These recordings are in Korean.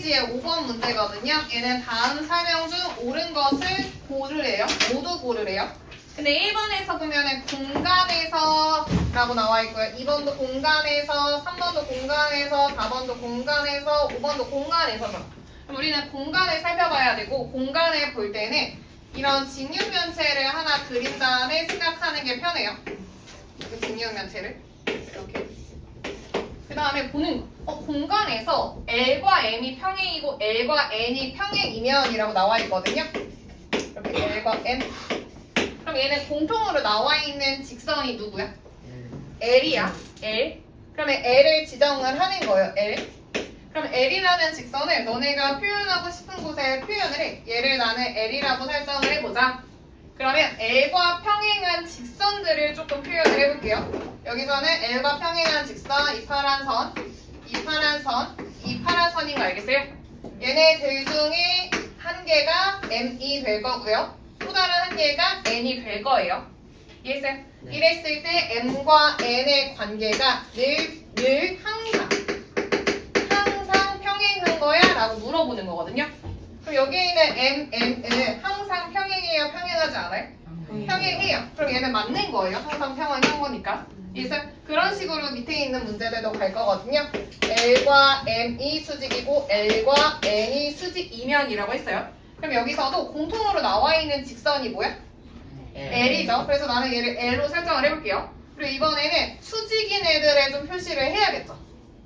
페이지의 5번 문제거든요. 얘는 다음 설명 중 옳은 것을 고르래요. 모두 고르래요. 근데 1번에서 보면은 공간에서 라고 나와 있고요. 2번도 공간에서, 3번도 공간에서, 4번도 공간에서, 5번도 공간에서. 그럼 우리는 공간을 살펴봐야 되고, 공간을 볼 때는 이런 직육면체를 하나 그린 다음에 생각하는 게 편해요. 그 직육면체를 이렇게. 그 다음에 보는 거. 공간에서 L과 M이 평행이고 L과 N이 평행이면이라고 나와 있거든요. 이렇게 L과 M. 그럼 얘는 공통으로 나와 있는 직선이 누구야? L이야. L. 그러면 L을 지정을 하는 거예요. L. 그럼 L이라는 직선을 너네가 표현하고 싶은 곳에 표현을 해. 얘를 나는 L이라고 설정을 해보자. 그러면 L과 평행한 직선들을 조금 표현을 해볼게요. 여기서는 L과 평행한 직선, 이 파란 선, 이 파란 선, 이 파란 선인 거 알겠어요? 얘네들 중에 한 개가 M이 될 거고요. 또 다른 한 개가 N이 될 거예요. 이해했어요? 네. 이랬을 때 M과 N의 관계가 늘 항상 평행한 거야? 라고 물어보는 거거든요. 그럼 여기에 있는 N은 항상 평행해요? 평행하지 않아요? 평행해요. 그럼 얘는 맞는 거예요. 항상 평행한 거니까. 그래서 그런 식으로 밑에 있는 문제들도 갈 거거든요. L과 M이 수직이고 L과 N이 수직이면이라고 했어요. 그럼 여기서도 공통으로 나와 있는 직선이 뭐야? L이죠. 그래서 나는 얘를 L로 설정을 해볼게요. 그리고 이번에는 수직인 애들에 좀 표시를 해야겠죠.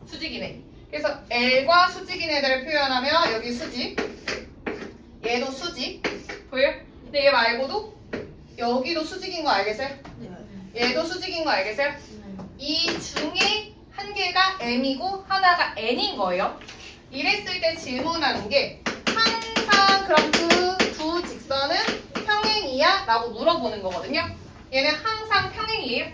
수직인 애. 그래서 L과 수직인 애들을 표현하면 여기 수직, 얘도 수직, 보여요? 근데 얘 말고도 여기도 수직인 거 알겠어요? 얘도 수직인 거 알겠어요? 이 중에 한 개가 M이고 하나가 N인 거예요. 이랬을 때 질문하는 게 항상 그럼 그 두 직선은 평행이야? 라고 물어보는 거거든요. 얘는 항상 평행이에요?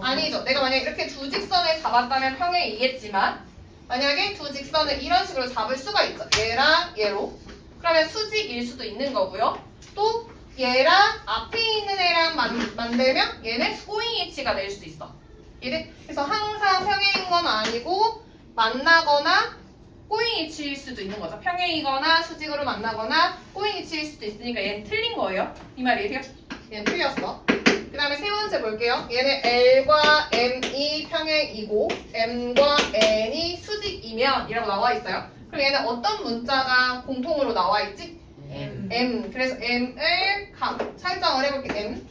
아니죠. 내가 만약에 이렇게 두 직선을 잡았다면 평행이겠지만 만약에 두 직선을 이런 식으로 잡을 수가 있죠. 얘랑 얘로. 그러면 수직일 수도 있는 거고요. 또 얘랑 앞에 있는 애랑 만들면 얘는 꼬잉이치가 될 수도 있어. 그래서 항상 평행인 건 아니고 만나거나 꼬잉이치일 수도 있는 거죠. 평행이거나 수직으로 만나거나 꼬잉이치일 수도 있으니까 얘는 틀린 거예요. 이 말이에요. 얘는 틀렸어. 그 다음에 세 번째 볼게요. 얘는 L과 M이 평행이고 M과 N이 수직이면 이라고 나와 있어요. 그럼 얘는 어떤 문자가 공통으로 나와 있지? M. 그래서 M을 설정을 해볼게. M.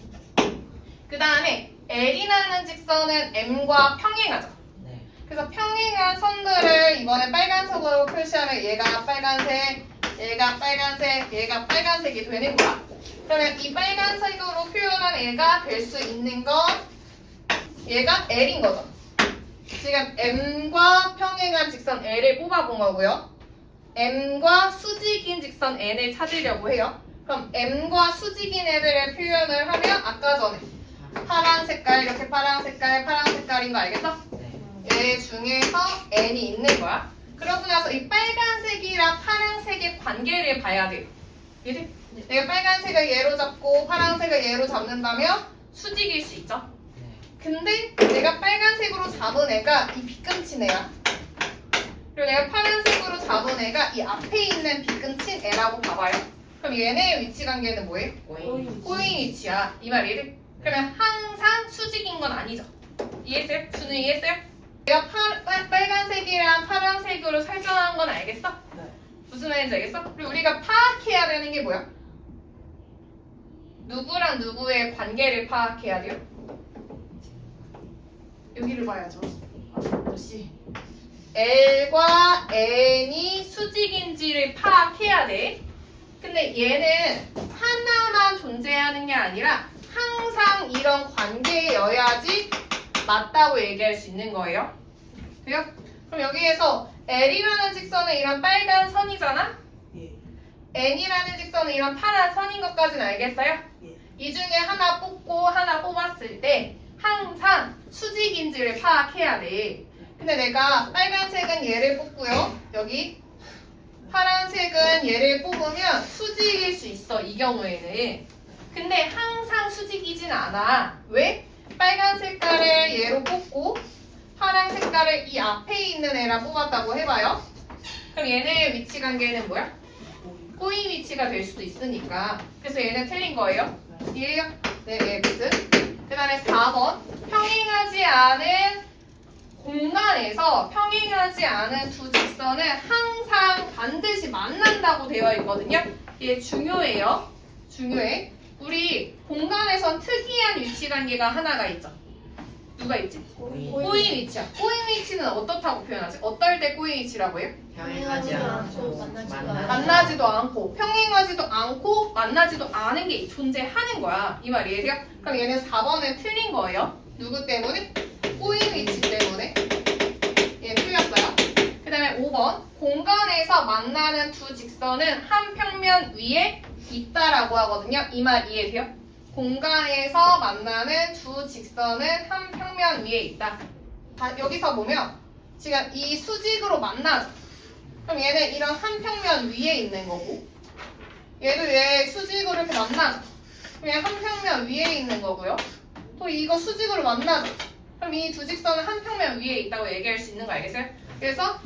그 다음에 L이라는 직선은 M과 평행하죠. 그래서 평행한 선들을 이번에 빨간색으로 표시하면 얘가 빨간색, 얘가 빨간색, 얘가 빨간색이 되는 거야. 그러면 이 빨간색으로 표현한 애가 될 수 있는 건 얘가 L인 거죠. 지금 M과 평행한 직선 L을 뽑아본 거고요. M과 수직인 직선 N을 찾으려고 해요. 그럼 M과 수직인 애들의 표현을 하면 아까 전에 파란 색깔, 이렇게 파란 색깔, 파란 색깔인 거 알겠어? 얘 중에서 N이 있는 거야. 그러고 나서 이 빨간색이랑 파란색의 관계를 봐야 돼요. 이해돼? 내가 빨간색을 얘로 잡고 파란색을 얘로 잡는다면 수직일 수 있죠. 근데 내가 빨간색으로 잡은 애가 이 빗금친 애야. 그리고 내가 파란색으로 잡은 애가 이 앞에 있는 빗금친 애라고 봐봐요. 그럼 얘네의 위치 관계는 뭐예요? 꼬인 위치야. 이 말이에요. 그러면 항상 수직인 건 아니죠. 이해했어요? 준우 이해했어요? 내가 빨간색이랑 파란색으로 설정한 건 알겠어? 네. 무슨 말인지 알겠어? 그리고 우리가 파악해야 되는 게 뭐야? 누구랑 누구의 관계를 파악해야 돼요? 여기를 봐야죠. 아저씨. L과 N이 수직인지를 파악해야 돼. 근데 얘는 하나만 존재하는 게 아니라 항상 이런 관계여야지 맞다고 얘기할 수 있는 거예요. 돼요? 그럼 여기에서 L이라는 직선은 이런 빨간 선이잖아? N이라는 직선은 이런 파란 선인 것까지는 알겠어요? 이 중에 하나 뽑고 하나 뽑았을 때 항상 수직인지를 파악해야 돼. 근데 내가 빨간색은 얘를 뽑고요. 여기 파란색은 얘를 뽑으면 수직일 수 있어. 이 경우에는. 근데 항상 수직이진 않아. 왜? 빨간 색깔을 얘로 뽑고 파란 색깔을 이 앞에 있는 애랑 뽑았다고 해봐요. 그럼 얘네 위치 관계는 뭐야? 꼬인 위치가 될 수도 있으니까. 그래서 얘는 틀린 거예요. 이해요? 네, X. 그 다음에 4번. 평행하지 않은 공간에서 평행하지 않은 두 직선은 항상 반드시 만난다고 되어 있거든요. 이게 중요해요. 중요해. 우리 공간에선 특이한 위치 관계가 하나가 있죠. 누가 있지? 꼬인 위치야. 꼬인 위치는 어떻다고 표현하지? 어떨 때 꼬인 위치라고 해요? 평행하지 않고 만나지도 않고 평행하지도 않고 만나지도 않은 게 존재하는 거야. 이 말이에요. 그럼 얘는 4번은 틀린 거예요. 누구 때문에? 꼬인 위치 때문에. 얘 틀렸어요. 그 다음에 5번. 공간에서 만나는 두 직선은 한 평면 위에 있다라고 하거든요. 이 말 이해돼요? 공간에서 만나는 두 직선은 한 평면 위에 있다. 여기서 보면 지금 이 수직으로 만나죠. 그럼 얘는 이런 한 평면 위에 있는 거고 얘도 얘 수직으로 이렇게 만나죠. 그럼 얘 한 평면 위에 있는 거고요. 또 이거 수직으로 만나죠. 그럼 이 두 직선은 한 평면 위에 있다고 얘기할 수 있는 거 알겠어요? 그래서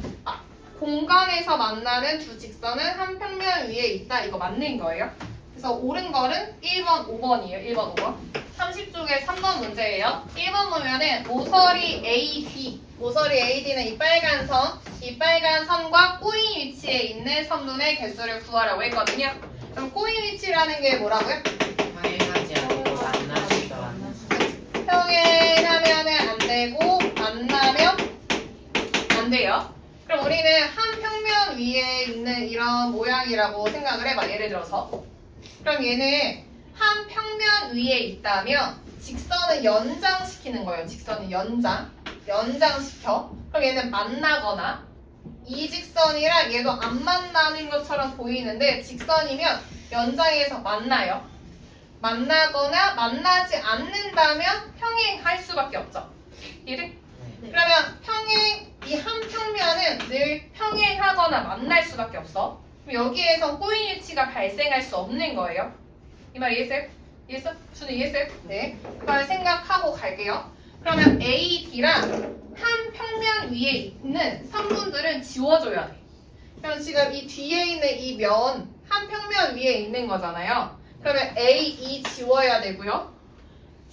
공간에서 만나는 두 직선은 한 평면 위에 있다. 이거 맞는 거예요. 그래서 옳은 거는 1번, 5번이에요. 1번, 5번. 30쪽에 3번 문제예요. 1번 보면은 모서리 AD. 모서리 AD는 이 빨간 선, 이 빨간 선과 꼬인 위치에 있는 선분의 개수를 구하라고 했거든요. 그럼 꼬인 위치라는 게 뭐라고요? 평행하지 않고 만나지도 않는 평행하면은 안 되고 만나면 안 돼요. 그럼 우리는 한 평면 위에 있는 이런 모양이라고 생각을 해봐. 예를 들어서 그럼 얘는 한 평면 위에 있다면 직선을 연장시키는 거예요. 직선을 연장시켜. 그럼 얘는 만나거나 이 직선이랑 얘도 안 만나는 것처럼 보이는데 직선이면 연장해서 만나요. 만나거나 만나지 않는다면 평행할 수밖에 없죠. 이해돼? 그러면 이 한 평면은 늘 평행하거나 만날 수밖에 없어. 그럼 여기에서 꼬인 위치가 발생할 수 없는 거예요. 이 말 이해했어요? 이해했어? 준우 이해했어요? 네. 그걸 생각하고 갈게요. 그러면 AD랑 한 평면 위에 있는 선분들은 지워줘야 돼. 그럼 지금 이 뒤에 있는 이 면 한 평면 위에 있는 거잖아요. 그러면 AE 지워야 되고요.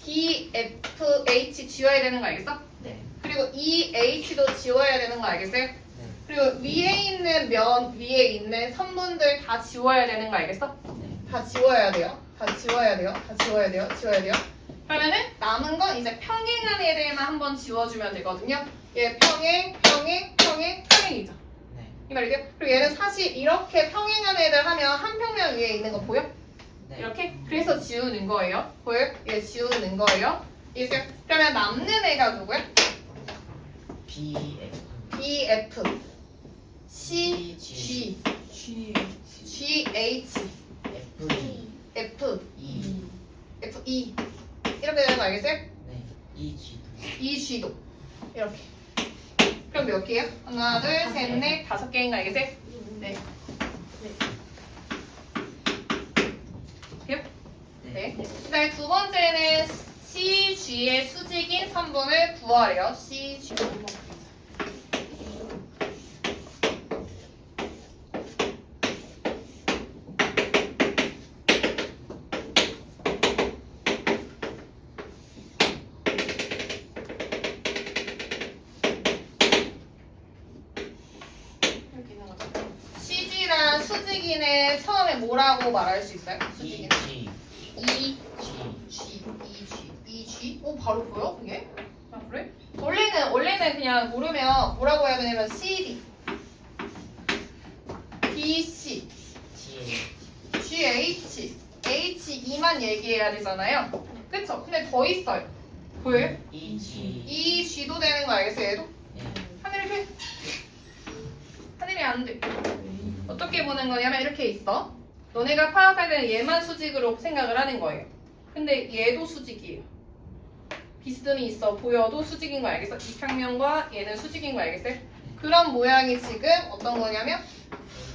DFH 지워야 되는 거 알겠어? 네. 그리고 EH도 지워야 되는 거 알겠어요? 네. 그리고 위에 있는 면 위에 있는 선분들 다 지워야 되는 거 알겠어? 다 지워야 돼요. 다 지워야 돼요. 다 지워야 돼요. 지워야 돼요. 그러면은 남은 건 이제 평행한 애들만 한번 지워주면 되거든요. 얘 평행이죠. 네. 이 말이죠? 그리고 얘는 사실 이렇게 평행한 애들 하면 한 평면 위에 있는 거 보여? 네. 이렇게? 그래서 지우는 거예요. 보여요? 얘 지우는 거예요. 이제 그러면 남는 애가 누구야? BF, CG, GH, FE 이렇게 되는 거 알겠어요? 네. EG도 이렇게. 그럼 몇 개요? 하나, 둘, 셋, 넷, 5개인 거 알겠어요? 네. 돼요? 네. 그다음에 두 번째는 CG의 수직인 선분을 구하래요. CG. CG랑 수직인의 처음에 뭐라고 말할 수 있어요? 수직인. EG. 오, 바로 보여? 그게? 아, 그래? 원래는 그냥 모르면 뭐라고 해야 되냐면 CD, BC, GH, HE만 얘기해야 되잖아요. 그쵸? 근데 더 있어요. 보여요? EG도 되는 거 알겠어요? 얘도? 하늘이 안 돼. 어떻게 보는 거냐면 이렇게 있어. 너네가 파악할 때는 얘만 수직으로 생각을 하는 거예요. 근데 얘도 수직이에요. 비스듬히 있어 보여도 수직인 거 알겠어? 이 평면과 얘는 수직인 거 알겠어요? 그런 모양이 지금 어떤 거냐면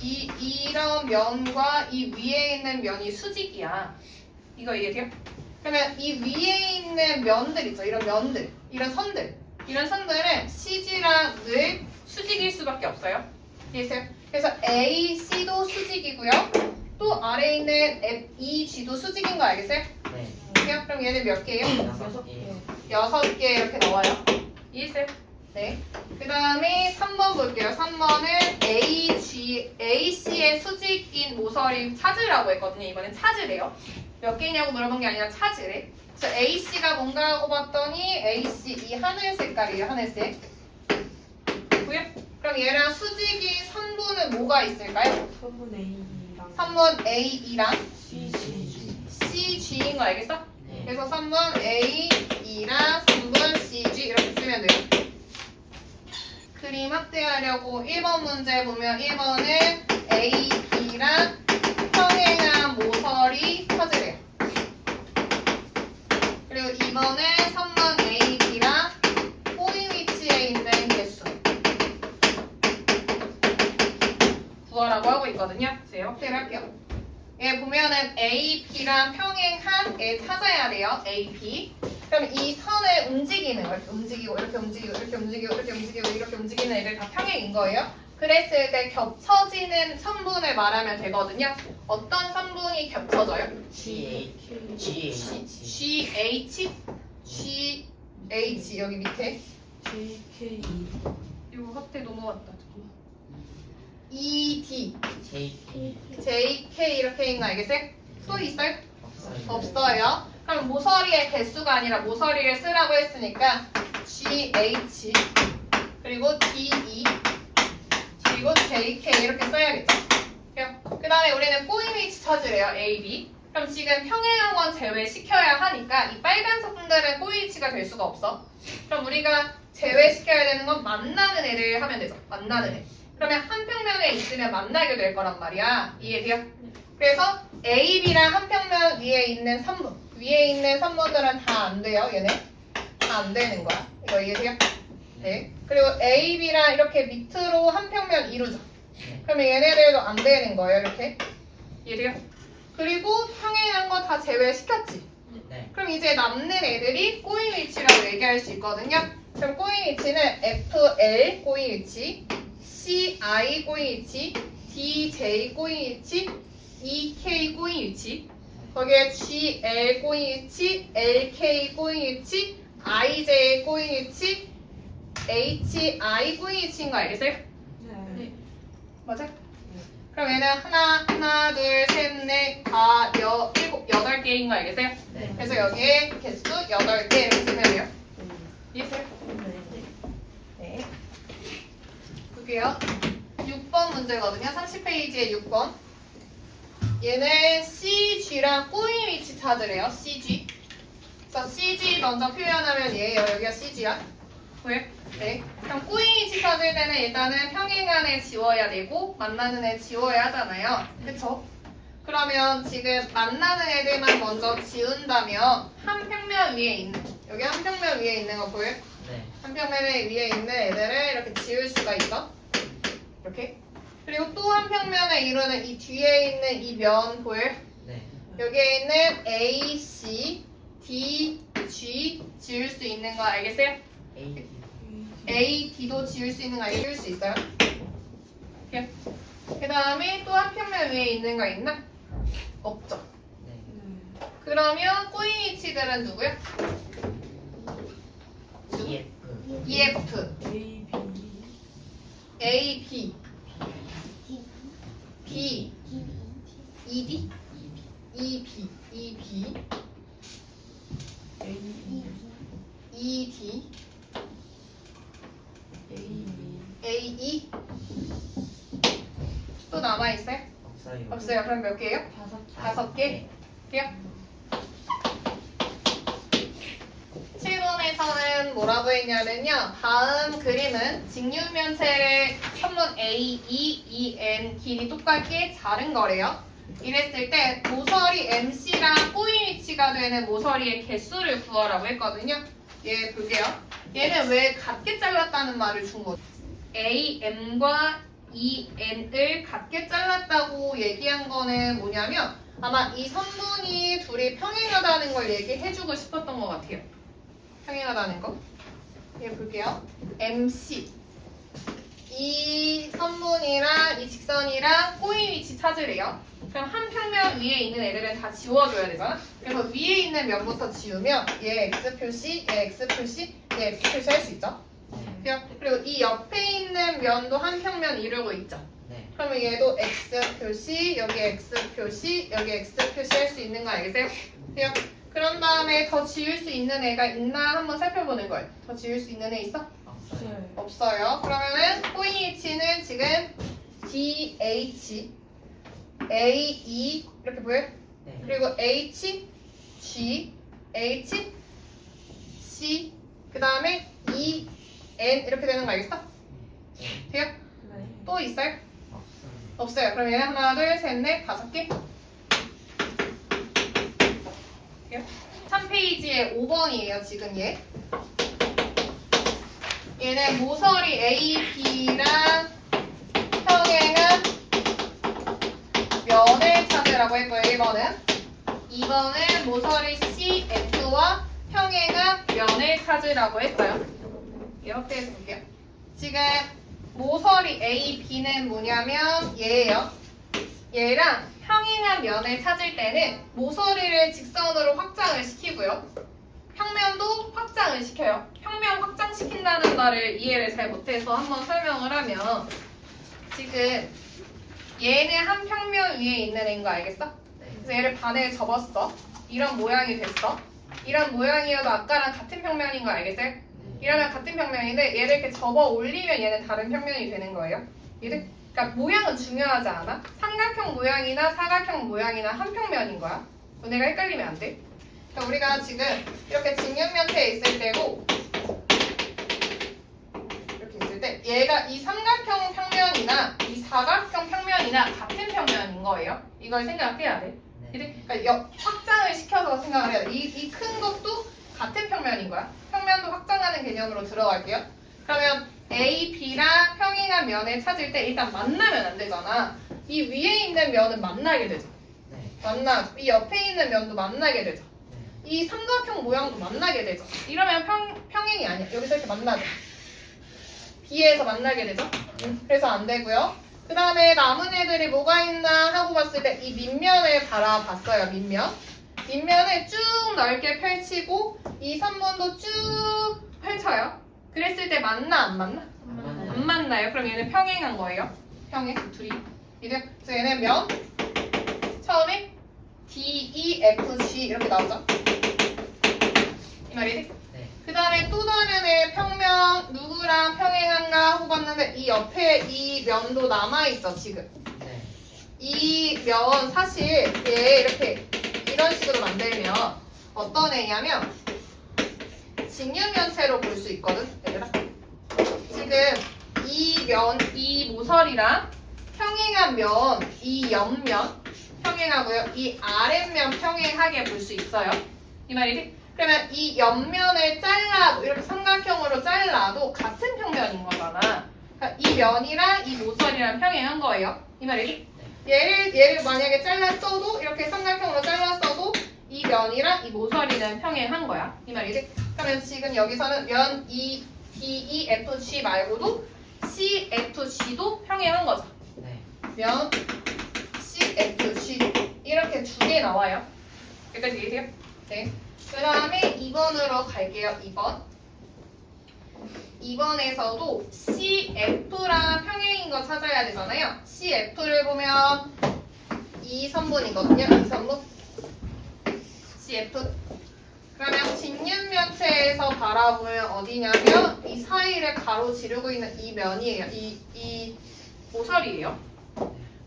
이런 면과 이 위에 있는 면이 수직이야. 이거 이해돼요? 그러면 이 위에 있는 면들 있죠? 이런 면들, 이런 선들은 CG랑 늘 수직일 수밖에 없어요. 이해했어요? 그래서 A, C도 수직이고요. 또 아래에 있는 F, E, G도 수직인 거 알겠어요? 네. 그럼 얘는 몇 개예요? 6개. 6개 이렇게 나와요. 이해했어요? 네. 그 다음에 3번 볼게요. 3번은 A, C의 수직인 모서리 찾으라고 했거든요. 이번엔 찾으래요. 몇 개냐고 물어본 게 아니라 찾으래. 그래서 A, C가 뭔가 하고 봤더니 A, C 이 하늘 색깔이에요. 하늘색. 보여? 그럼 얘랑 수직인 3분은 뭐가 있을까요? 3분 A랑 3번 A2랑 CG CG인 거 알겠어? 네. 그래서 3번 A, 2랑 3번 CG 이렇게 쓰면 돼요. 그림 확대하려고 1번 문제 보면 1번은 A, B랑 평행한 모서리 찾으래요. 그리고 2번은 3번 A, B랑 꼬인 위치에 있는 개수 구하라고 하고 있거든요. 제가 확대를 할게요. 얘 보면은 A, B랑 평행한 애 찾아야 돼요. A, B. 그럼 이 선을 움직이는 거 이렇게 움직이고 이렇게 움직이고 이렇게 움직이고 이렇게 움직이고 이렇게 움직이는 애들 다 평행인 거예요. 그랬을 때 겹쳐지는 선분을 말하면 되거든요. 어떤 선분이 겹쳐져요? G GH, GH 여기 밑에 JK 이거 확대 넘어갔다. ED, JK. JK 이렇게 있는 거 알겠어요? 또 있어요? 없어요. 없어요. 그럼 모서리의 개수가 아니라 모서리를 쓰라고 했으니까 GH 그리고 DE 그리고 JK 이렇게 써야겠죠. 그 다음에 우리는 꼬인 위치 찾으래요. A, B. 그럼 지금 평행한 건 제외시켜야 하니까 이 빨간색 분들은 꼬인 위치가 될 수가 없어. 그럼 우리가 제외시켜야 되는 건 만나는 애들 하면 되죠. 만나는 애. 그러면 한 평면에 있으면 만나게 될 거란 말이야. 이해돼요? 그래서 A, B랑 한 평면 위에 있는 3분 위에 있는 3번들은 다 안 돼요. 얘네 다 안 되는 거야. 이거 이해돼요? 네. 그리고 A, B랑 이렇게 밑으로 한 평면 이루죠. 그러면 얘네들도 안 되는 거예요. 이렇게 이해돼요? 그리고 평행한 거 다 제외시켰지. 네. 그럼 이제 남는 애들이 꼬인 위치라고 얘기할 수 있거든요. 그럼 꼬인 위치는 FL 꼬인 위치, CI 꼬인 위치, DJ 꼬인 위치, EK 꼬인 위치, 거기에 GL 꼬인 위치, LK 꼬인 위치, IJ 꼬인 위치, HI 꼬인 위치인 거 알겠어요? 네. 맞아? 그럼 얘는 하나, 둘, 셋, 넷, 다, 일곱, 8개인 거 알겠어요? 네. 그래서 여기에 개수 8개 이렇게 쓰면 돼요. 이해했어요? 네. 볼게요. 6번 문제거든요. 30페이지에 6번. 얘는 CG랑 꼬인 위치 찾으래요. CG. 그래서 CG 먼저 표현하면 얘예요. 여기가 CG야. 보여? 네. 그럼 꼬인 위치 찾을 때는 일단은 평행한 애 지워야 되고 만나는 애 지워야 하잖아요. 그쵸? 그러면 지금 만나는 애들만 먼저 지운다면 한 평면 위에 있는 여기 한 평면 위에 있는 거 보여? 네. 한 평면 위에 있는 애들을 이렇게 지울 수가 있어. 이렇게. 그리고 또 한 평면을 이루는 이 뒤에 있는 이 면 보여? 네. 여기에 있는 A, C, D, G 지울 수 있는 거 알겠어요? A. A, D도 지울 수 있는 거 지울 수 있어요? 그 다음에 또 한 평면 위에 있는 거 있나? 없죠. 네. 그러면 꼬인 위치들은 누구야? EF. EF, A, B, A, B, B, ED, EB, EB, A, ED, A, AE 또 남아있어요? 없어요. 없어요. 그럼 몇 개예요? 5개? 돼요? 7번에서는 뭐라고 했냐면요. 다음 그림은 직육면체의 선분 A, E, E, N 길이 똑같게 자른 거래요. 이랬을 때 모서리 MC랑 꼬인 위치가 되는 모서리의 개수를 구하라고 했거든요. 얘 볼게요. 얘는 왜 같게 잘랐다는 말을 준 거죠? A, M과 E, N을 같게 잘랐다고 얘기한 거는 뭐냐면 아마 이 선분이 둘이 평행하다는 걸 얘기해주고 싶었던 것 같아요. 평행하다는 거. 얘 볼게요. MC 이 선분이 직선이랑 이 직선이랑 꼬인 위치 찾으래요. 그럼 한 평면 위에 있는 애들은 다 지워줘야 되잖아. 그래서 위에 있는 면부터 지우면 얘 x 표시, 얘 x 표시, 얘 x 표시 할 수 있죠. 네. 그리고 이 옆에 있는 면도 한 평면 이루고 있죠. 네. 그러면 얘도 x 표시, 여기 x 표시, 여기 x 표시 할 수 있는 거 알겠어요? 돼요? 그런 다음에 더 지울 수 있는 애가 있나 한번 살펴보는 거예요. 더 지울 수 있는 애 있어? 없어요. 네. 없어요. 그러면은 코인 위치는 지금 DH, AE 이렇게 보여요? 네. 그리고 H, G, H, C 그 다음에 E, N 이렇게 되는 거 알겠어? 네. 돼요? 네. 또 있어요? 없어요. 없어요. 그럼 얘는 하나, 둘, 셋, 넷, 5개. 3페이지에 5번이에요, 지금 얘. 얘는 모서리 AB랑 평행한 면을 찾으라고 했고요, 1번은. 2번은 모서리 CF와 평행한 면을 찾으라고 했어요. 이렇게 해서 볼게요. 지금 모서리 AB는 뭐냐면 얘예요. 얘랑 평행한 면을 찾을 때는 모서리를 직선으로 확장을 시키고요. 평면도 확장을 시켜요. 평면 확장시킨다는 말을 이해를 잘 못해서 한번 설명을 하면 지금 얘는 한 평면 위에 있는 애인 거 알겠어? 네. 그래서 얘를 반을 접었어. 이런 모양이 됐어. 이런 모양이어도 아까랑 같은 평면인 거 알겠어요? 이러면 같은 평면인데 얘를 이렇게 접어 올리면 얘는 다른 평면이 되는 거예요. 얘를 그러니까 모양은 중요하지 않아. 삼각형 모양이나 사각형 모양이나 한 평면인 거야. 너네가 헷갈리면 안 돼. 그러니까 우리가 지금 이렇게 직육면체에 있을 때고 이렇게 있을 때 얘가 이 삼각형 평면이나 이 사각형 평면이나 같은 평면인 거예요. 이걸 생각해야 돼. 네. 그러니까 확장을 시켜서 생각을 해야 돼. 이 큰 것도 같은 평면인 거야. 평면도 확장하는 개념으로 들어갈게요. 그러면 A, B랑 평행한 면을 찾을 때 일단 만나면 안 되잖아. 이 위에 있는 면은 만나게 되죠. 네. 이 옆에 있는 면도 만나게 되죠. 네. 이 삼각형 모양도 만나게 되죠. 이러면 평행이 아니야. 여기서 이렇게 만나죠. B에서 만나게 되죠. 그래서 안 되고요. 그 다음에 남은 애들이 뭐가 있나 하고 봤을 때 이 밑면을 바라봤어요. 밑면을 쭉 넓게 펼치고 이 3번도 쭉 펼쳐요. 그랬을 때 맞나 안 맞나? 안 맞나요? 그럼 얘는 평행한 거예요. 평행 둘이. 그래서 얘는 면 처음에 D, E, F, G 이렇게 나오죠. 이 말이지? 네. 그 다음에 또 다른 애 평면 누구랑 평행한가 하고 봤는데 이 옆에 이 면도 남아있죠 지금. 네. 이 면 사실 얘 이렇게 이런 식으로 만들면 어떤 애냐면 직육면체로 볼 수 있거든 얘들아. 지금 이 모서리랑 평행한 면, 이 옆면 평행하고요. 이 아랫면 평행하게 볼 수 있어요. 이 말이지? 그러면 이 옆면을 잘라도 이렇게 삼각형으로 잘라도 같은 평면인 거잖아. 그러니까 이 면이랑 이 모서리랑 평행한 거예요. 이 말이지? 얘를 만약에 잘랐어도 이렇게 삼각형으로 잘랐어도 이 면이랑 이 모서리는 평행한 거야. 이 말이지? 그러면 지금 여기서는 면 E, D, E, F, G 말고도 C, F, G도 평행한 거죠. 네. 면 C, F, G 이렇게 두 개 나와요. 여기까지 이해돼요? 네. 그 다음에 2번으로 갈게요. 2번. 2번에서도 CF랑 평행인 거 찾아야 되잖아요. CF를 보면 이 선분이거든요. 이 선분. CF. 그러면 직육면체에서 바라보면 어디냐면 이 사이를 가로지르고 있는 이 면이에요. 이 모서리예요.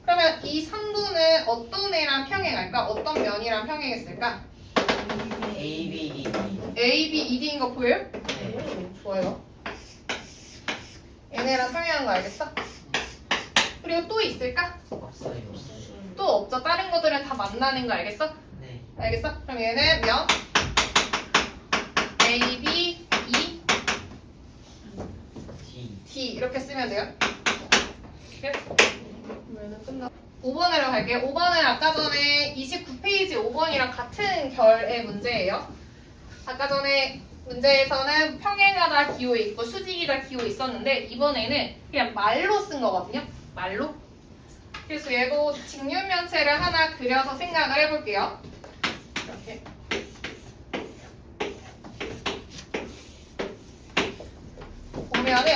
그러면 이 선분은 어떤 애랑 평행할까? 어떤 면이랑 평행했을까? A, B, E. A, B, E, D인 거 보여요? 네. 좋아요. 얘네랑 평행한 거 알겠어? 그리고 또 있을까? 없어요. 또 없죠. 다른 것들은 다 만나는 거 알겠어? 네. 알겠어? 그럼 얘는 면 A, B, E, D. D 이렇게 쓰면 돼요. 이렇게. 그러면은 끝나. 5번으로 갈게요. 5번은 아까 전에 29페이지 5번이랑 같은 결의 문제예요. 아까 전에 문제에서는 평행하다 기호 있고 수직이다 기호 있었는데 이번에는 그냥 말로 쓴 거거든요. 말로. 그래서 얘도 직육면체를 하나 그려서 생각을 해볼게요. 이렇게. 보면은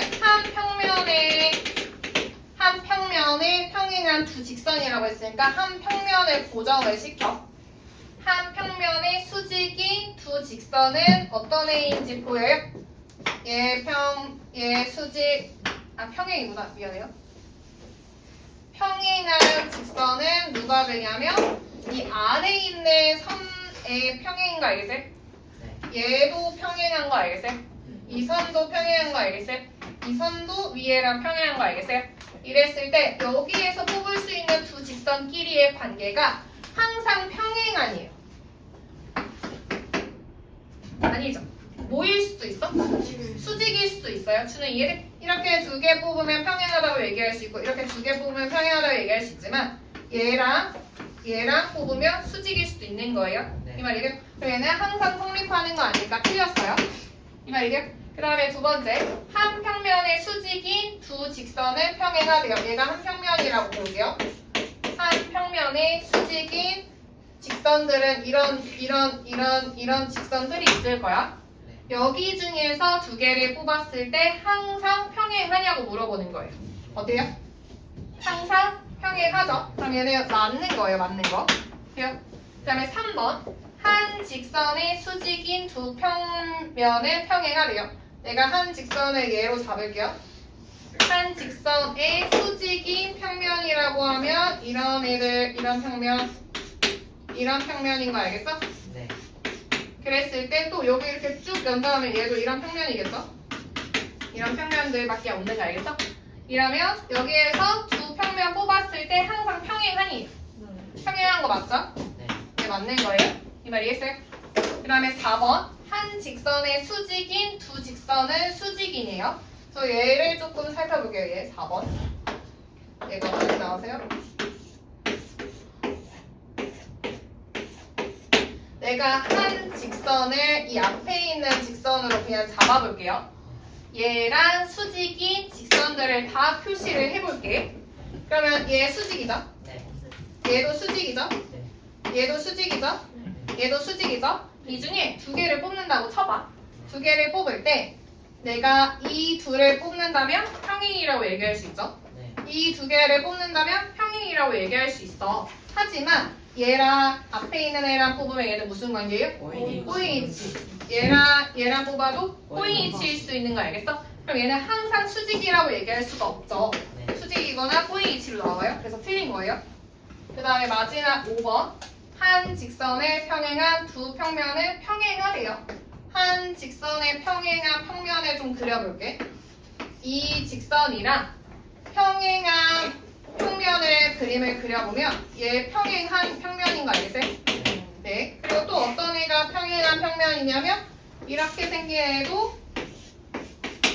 한 평면에 평행한 두 직선이라고 했으니까 한 평면을 고정을 시켜. 한 평면의 수직인 두 직선은 어떤 애인지 보여요? 얘 수직, 평행이구나. 미안해요. 평행한 직선은 누가 되냐면 이 안에 있는 선의 평행인 거 알겠어요? 얘도 평행한 거 알겠어요? 이 선도 평행한 거 알겠어요? 이 선도 위에랑 평행한 거 알겠어요? 이랬을 때 여기에서 뽑을 수 있는 두 직선끼리의 관계가 항상 평행아니에요. 아니죠. 뭐일 수도 있어? 수직일 수도 있어요. 주는 이해돼? 이렇게 두 개 뽑으면 평행하다고 얘기할 수 있고 이렇게 두 개 뽑으면 평행하다고 얘기할 수 있지만 얘랑 뽑으면 수직일 수도 있는 거예요. 네. 이 말이래요. 그럼 얘는 항상 성립하는 거 아니니까 틀렸어요. 이 말이래요. 그 다음에 두 번째, 한 평면의 수직인 두 직선은 평행하대요. 얘가 한 평면이라고 볼게요. 한 평면의 수직인 직선들은 이런 직선들이 있을 거야. 여기 중에서 두 개를 뽑았을 때 항상 평행하냐고 물어보는 거예요. 어때요? 항상 평행하죠? 그럼 얘는 맞는 거예요, 맞는 거. 그 다음에 3번. 한 직선의 수직인 두 평면을 평행하래요. 내가 한 직선을 얘로 잡을게요. 한 직선의 수직인 평면이라고 하면 이런 애들, 이런 평면인 거 알겠어? 네. 그랬을 때 또 여기 이렇게 쭉 연다면 얘도 이런 평면이겠죠? 이런 평면들밖에 없는 거 알겠어? 이러면 여기에서 두 평면 뽑았을 때 항상 평행하니 평행한 거 맞죠? 네, 맞는 거예요. 이 말 이해했어요? 그 다음에 4번 한 직선의 수직인 두 직선은 수직이네요. 저 얘를 조금 살펴볼게요. 얘 4번 얘가 어떻게 나오세요? 내가 한 직선을 이 앞에 있는 직선으로 그냥 잡아볼게요. 얘랑 수직인 직선들을 다 표시를 해볼게. 그러면 얘 수직이죠? 얘도 수직이죠? 얘도 수직이죠? 얘도 수직이죠? 이 중에 두 개를 뽑는다고 쳐봐. 두 개를 뽑을 때 내가 이 둘을 뽑는다면 평행이라고 얘기할 수 있죠? 이 두 개를 뽑는다면 평행이라고 얘기할 수 있어. 하지만 얘랑 앞에 있는 애랑 뽑으면 얘는 무슨 관계예요? 꼬잉이치. 얘랑 뽑아도 꼬잉이치일 수 있는 거 알겠어? 그럼 얘는 항상 수직이라고 얘기할 수가 없죠. 수직이거나 꼬잉이치로 나와요. 그래서 틀린 거예요. 그 다음에 마지막 5번. 한 직선에 평행한 두 평면을 평행하래요. 한 직선에 평행한 평면을 좀 그려볼게. 이 직선이랑 평행한 평면의 그림을 그려보면 얘 평행한 평면인 거 알겠어요? 네. 그리고 또 어떤 애가 평행한 평면이냐면 이렇게 생긴 애도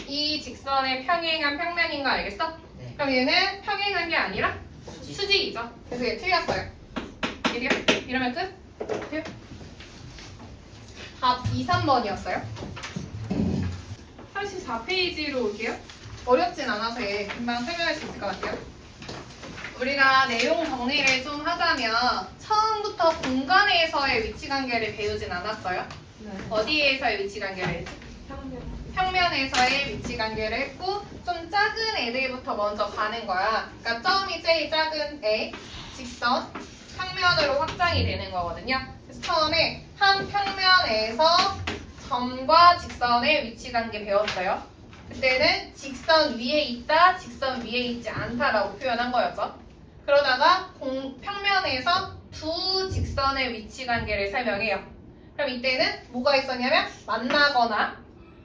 이 직선의 평행한 평면인 거 알겠어? 그럼 얘는 평행한 게 아니라 수직이죠. 그래서 얘 틀렸어요. 이러면 끝? 답 2, 3번이었어요. 34페이지로 올게요. 어렵진 않아서 얘 금방 설명할 수 있을 것 같아요. 우리가 내용 정리를 좀 하자면 처음부터 공간에서의 위치관계를 배우진 않았어요. 어디에서의 위치관계를 했지? 평면에서의 위치관계를 했고 좀 작은 애들부터 먼저 가는 거야. 그러니까 점이 제일 작은 애, 직선, 평면으로 확장이 되는 거거든요. 그래서 처음에 한 평면에서 점과 직선의 위치관계 배웠어요. 그때는 직선 위에 있다, 직선 위에 있지 않다라고 표현한 거였죠. 그러다가 평면에서 두 직선의 위치관계를 설명해요. 그럼 이때는 뭐가 있었냐면 만나거나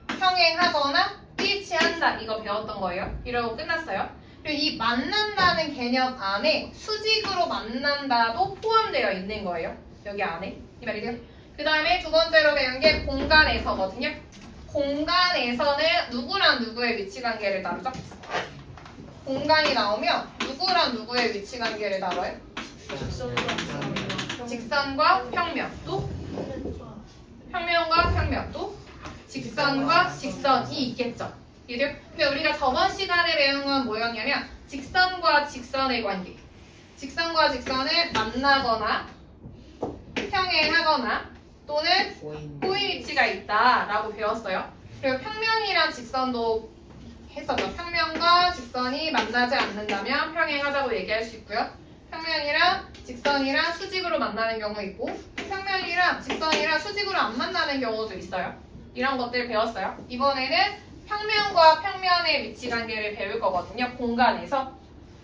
평행하거나 일치한다 이거 배웠던 거예요. 이러고 끝났어요. 그리고 이 만난다는 개념 안에 수직으로 만난다도 포함되어 있는 거예요. 여기 안에 이 말이죠. 그 다음에 두 번째로 배운 게 공간에서거든요. 공간에서는 누구랑 누구의 위치관계를 다루죠? 공간이 나오면 누구랑 누구의 위치관계를 다뤄요? 직선과 평면 또 평면과 평면 또 직선과 직선이 있겠죠. 근데 우리가 저번 시간에 배운 건 뭐였냐면 직선과 직선의 관계. 직선과 직선을 만나거나 평행하거나 또는 호의 위치가 있다라고 배웠어요. 그리고 평면이랑 직선도 했었죠. 평면과 직선이 만나지 않는다면 평행하다고 얘기할 수 있고요. 평면이랑 직선이랑 수직으로 만나는 경우 있고 평면이랑 직선이랑 수직으로 안 만나는 경우도 있어요. 이런 것들 배웠어요. 이번에는 평면과 평면의 위치 관계를 배울 거거든요. 공간에서.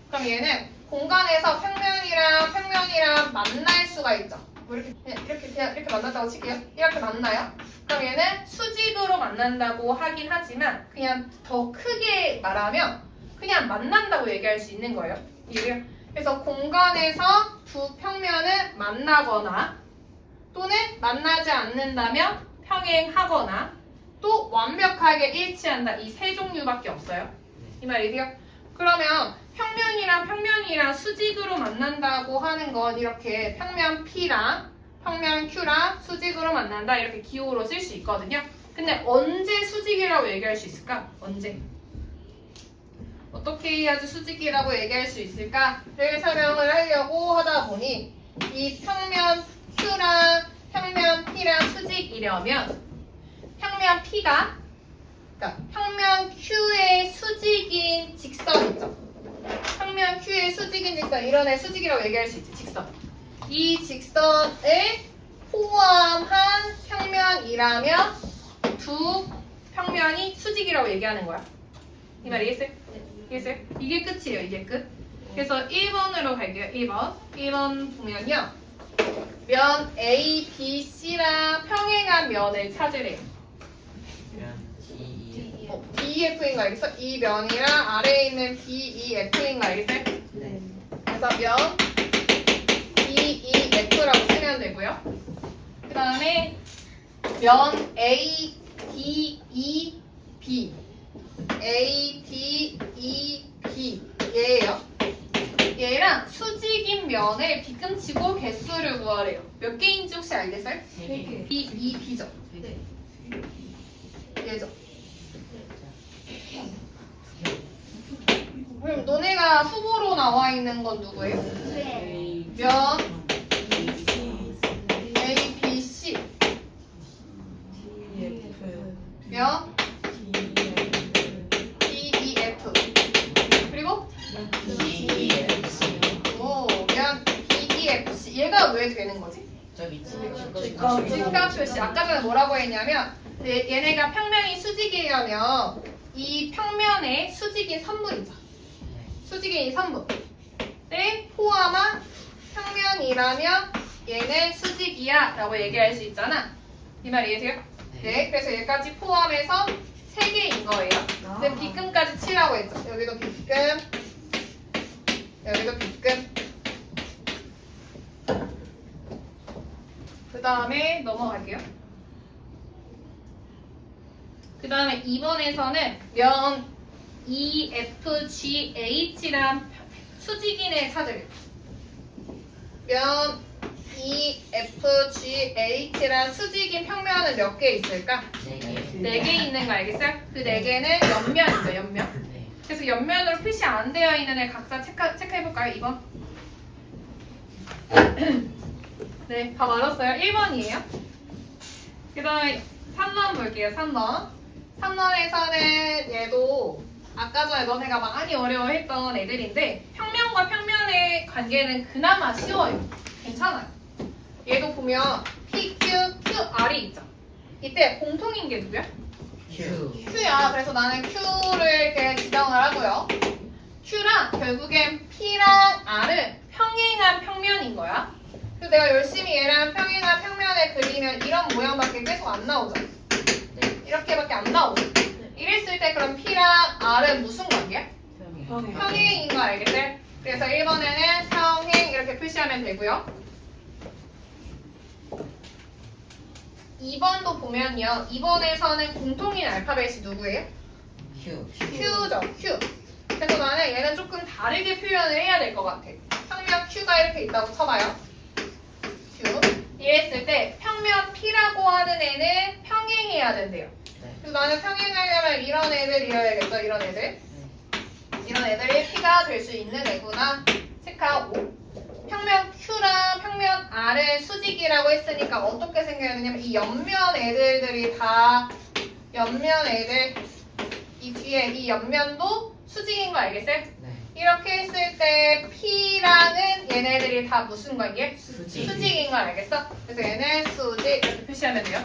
그럼 얘는 공간에서 평면이랑 평면이랑 만날 수가 있죠. 뭐 이렇게 만났다고 칠게요. 이렇게 만나요. 그럼 얘는 수직으로 만난다고 하긴 하지만 그냥 더 크게 말하면 그냥 만난다고 얘기할 수 있는 거예요. 이해요? 그래서 공간에서 두 평면을 만나거나 또는 만나지 않는다면 평행하거나 또 완벽하게 일치한다. 이 세 종류밖에 없어요. 이 말이에요? 그러면 평면이랑 평면이랑 수직으로 만난다고 하는 건 이렇게 평면 P랑 평면 Q랑 수직으로 만난다 이렇게 기호로 쓸 수 있거든요. 근데 언제 수직이라고 얘기할 수 있을까? 언제? 어떻게 해야지 수직이라고 얘기할 수 있을까를 설명을 하려고 하다 보니 이 평면 Q랑 평면 P랑 수직이려면 평면 P가 그러니까 평면 Q의 수직인 직선 있죠. 평면 Q의 수직인 직선 이런 애 수직이라고 얘기할 수 있지. 직선. 이 직선을 포함한 평면이라면 두 평면이 수직이라고 얘기하는 거야. 이 말 이해했어요? 이해했어요? 이게 끝이에요. 이게 끝. 그래서 1번으로 갈게요. 1번. 1번 보면요. 면 A, B, C랑 평행한 면을 찾으래요. DEF인가 알겠어? 이 면이랑 아래에 있는 DEF인가 알겠어요? 네. 그래서 면 DEF라고 쓰면 되고요. 그 다음에 면 A, D, E, B A, D, E, B 얘예요. 얘랑 수직인 면을 비끔치고 개수를 구하래요. 몇 개인지 혹시 알겠어요? 3개. B, B죠. 네. 얘죠. 그럼 너네가 후보로 나와 있는 건 누구예요? 면 A, B, C 면 D, E, F 그리고 면 D, E, F, C 얘가 왜 되는 거지? 저기 직각 표시 아까 전에 뭐라고 했냐면 얘네가 평면이 수직이려면 이 평면에 수직인 선분이죠. 수직인 이 선분을 포함한 평면이라면 얘는 수직이야 라고 얘기할 수 있잖아. 이 말 이해돼요? 네. 그래서 얘까지 포함해서 3개인 거예요. 근데 B금까지 치라고 했죠. 여기도 B금 여기도 B금 그 다음에 넘어갈게요. 그 다음에 2번에서는 면 EFGH랑 수직인을 찾으래요. 면 EFGH랑 수직인 평면은 몇 개 있을까? 4개 있는 거 알겠어요? 그 4개는 옆면이죠, 옆면. 그래서 옆면으로 표시 안 되어 있는 애 각자 체크해볼까요? 2번. 네, 다 맞았어요. 1번이에요. 그 다음에 3번 볼게요. 3번. 3번에서는 얘도 아까 전에 너네가 많이 어려워했던 애들인데 평면과 평면의 관계는 그나마 쉬워요. 괜찮아요. 얘도 보면 PQ, QR이 있죠. 이때 공통인 게 누구야? Q야. 그래서 나는 Q를 이렇게 지정을 하고요. Q랑 결국엔 P랑 R은 평행한 평면인 거야. 그래서 내가 열심히 얘랑 평행한 평면을 그리면 이런 모양밖에 계속 안 나오잖아. 이렇게밖에 안 나오죠. 이랬을 때 그럼 P랑 R은 무슨 관계야? 평행인 거 알겠어요? 그래서 1번에는 평행 이렇게 표시하면 되고요. 2번도 보면요. 2번에서는 공통인 알파벳이 누구예요? Q죠. Q. 그래서 나는 얘는 조금 다르게 표현을 해야 될 것 같아. 평면 Q가 이렇게 있다고 쳐봐요. Q. 이랬을 때 평면 P라고 하는 애는 평행해야 된대요. 그래서 나는 평행하려면 이런 애들 이어야겠죠. 이런 애들. 이런 애들이 P가 될 수 있는 애구나 체크하고 평면 Q랑 평면 R의 수직이라고 했으니까 어떻게 생겨야 되냐면 이 옆면 애들이 다 옆면 애들 이 뒤에 이 옆면도 수직인 거 알겠어요? 네. 이렇게 했을 때 P랑은 얘네들이 다 무슨 관계? 수직. 수직인 거 알겠어? 그래서 얘는 수직 이렇게 표시하면 돼요.